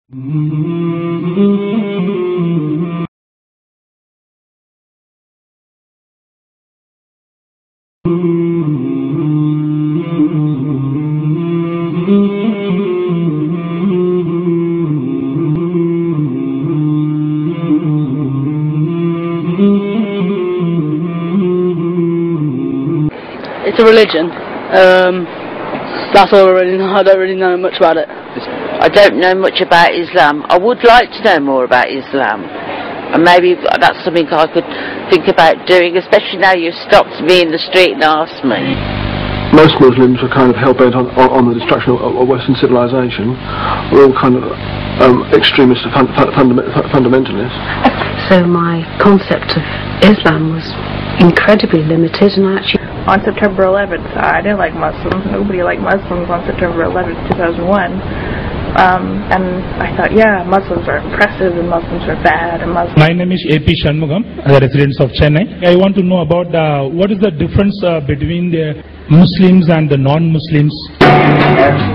It's a religion. That's all I really know. I don't really know much about it. I don't know much about Islam. I would like to know more about Islam. And maybe that's something I could think about doing, especially now you've stopped me in the street and asked me. Most Muslims are kind of hell-bent on the destruction of Western civilization. We're all kind of extremist fundamentalists. So my concept of Islam was incredibly limited, and actually on September 11th, I didn't like Muslims. Nobody liked Muslims on September 11th, 2001. And I thought, yeah, Muslims are impressive and Muslims are bad. And Muslims. My name is A.P. Shanmugam, a resident of Chennai. I want to know about what is the difference between the Muslims and the non-Muslims.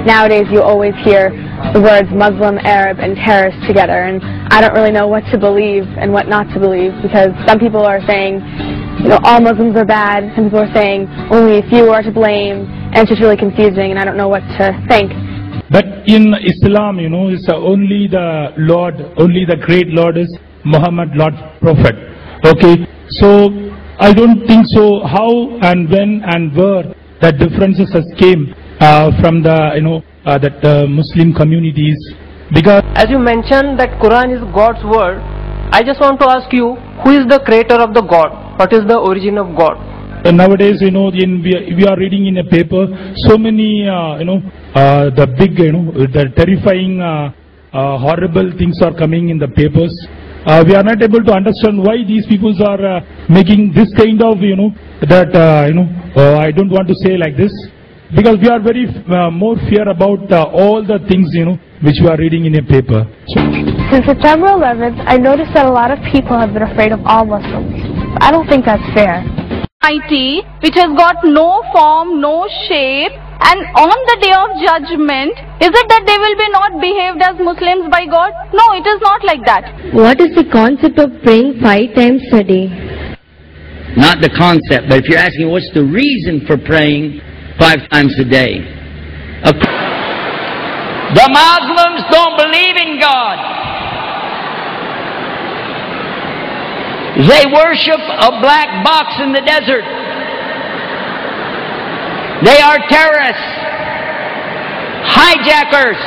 Nowadays you always hear the words Muslim, Arab and terrorist together, and I don't really know what to believe and what not to believe, because some people are saying, you know, all Muslims are bad, some people are saying only a few are to blame, and it's just really confusing and I don't know what to think. But in Islam, you know, it's only the Lord, only the great Lord is Muhammad, Lord Prophet. Okay, so I don't think so how and when and where the differences has came from the, you know, that Muslim communities. Because as you mentioned that Quran is God's word, I just want to ask you, who is the creator of the God? What is the origin of God? Nowadays, you know, we are reading in a paper so many, you know, the big, you know, the terrifying, horrible things are coming in the papers. We are not able to understand why these people are making this kind of, you know, that, you know, I don't want to say like this, because we are very more fear about all the things, you know, which we are reading in a paper. Since September 11th, I noticed that a lot of people have been afraid of all Muslims. I don't think that's fair. Mighty, which has got no form, no shape, and on the day of judgment, is it that they will be not behaved as Muslims by God? No, it is not like that. What is the concept of praying 5 times a day? Not the concept, but if you're asking what's the reason for praying 5 times a day. The Muslims don't believe in God. They worship a black box in the desert. They are terrorists, hijackers,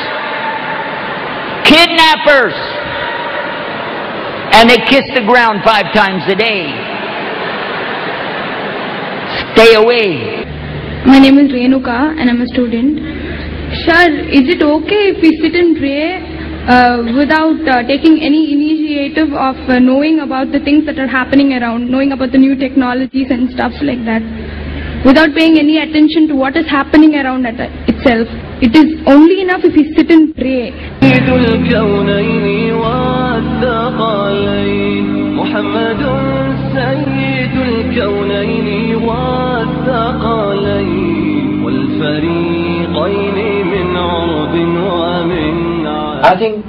kidnappers, and they kiss the ground 5 times a day. Stay away. My name is Renuka and I'm a student. Sir, is it okay if we sit and pray without taking any initiative of knowing about the things that are happening around, knowing about the new technologies and stuff like that, without paying any attention to what is happening around itself? It is only enough if we sit and pray. I think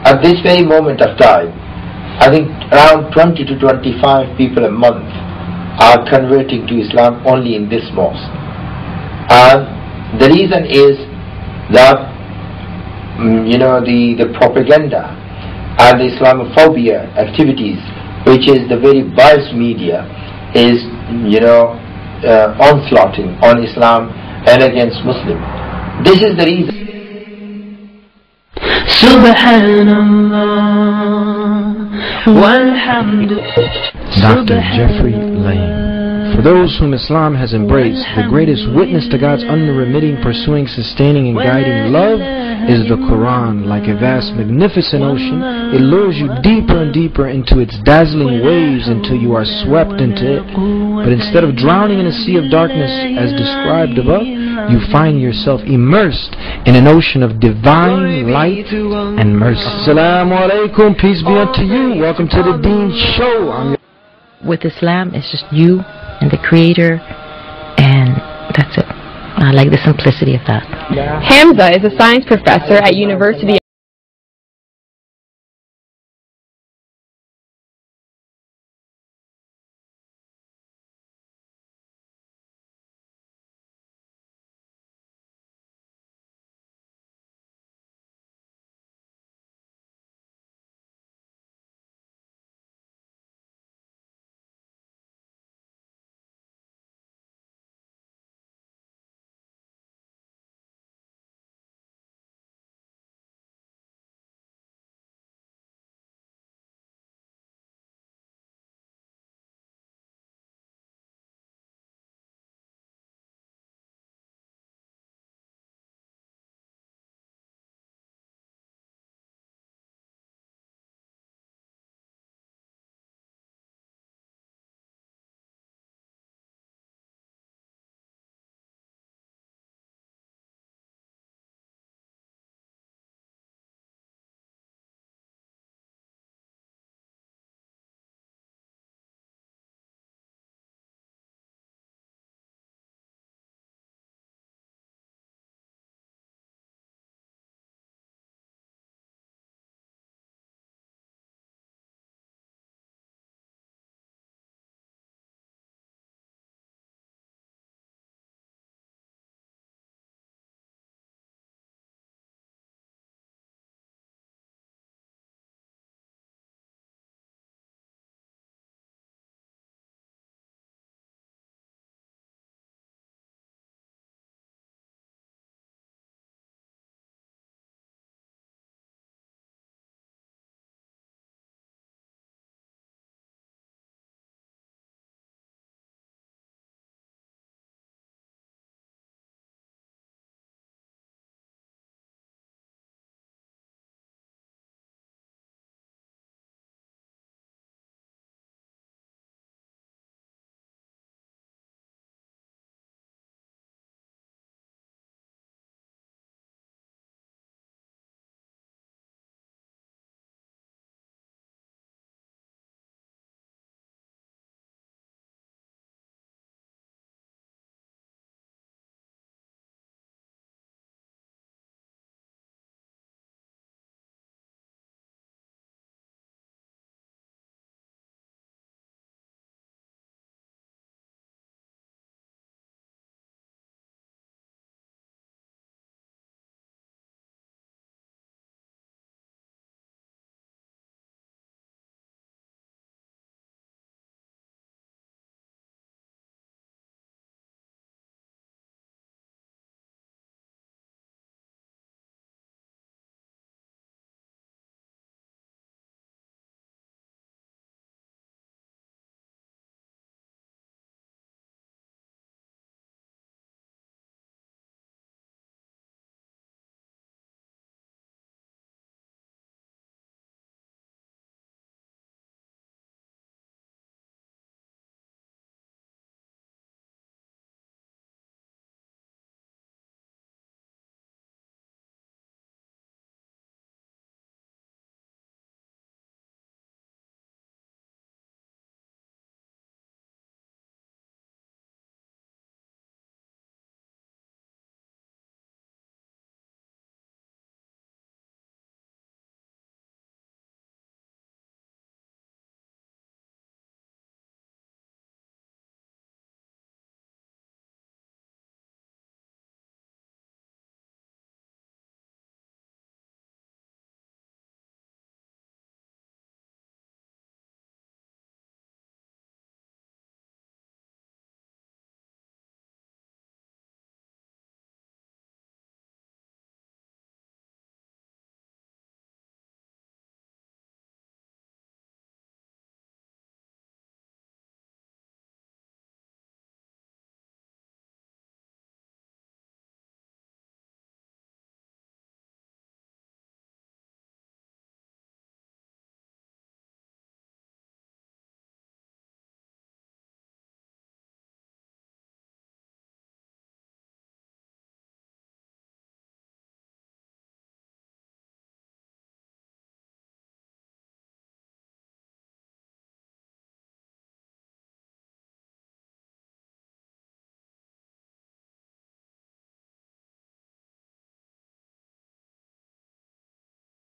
at this very moment of time, I think around 20 to 25 people a month are converting to Islam only in this mosque. And the reason is that you know, the propaganda and the Islamophobia activities, which is the very biased media, is, you know, onslaughting on Islam and against Muslims. This is the reason. Dr. Jeffrey Lane. For those whom Islam has embraced, the greatest witness to God's unremitting, pursuing, sustaining, and guiding love is the Quran. Like a vast, magnificent ocean, it lures you deeper and deeper into its dazzling waves until you are swept into it. But instead of drowning in a sea of darkness as described above, you find yourself immersed in an ocean of divine light and mercy. Assalamu alaikum, peace be unto you. Welcome to the Deen Show. With Islam, it's just you and the Creator, and that's it. I like the simplicity of that. Hamza is a science professor at University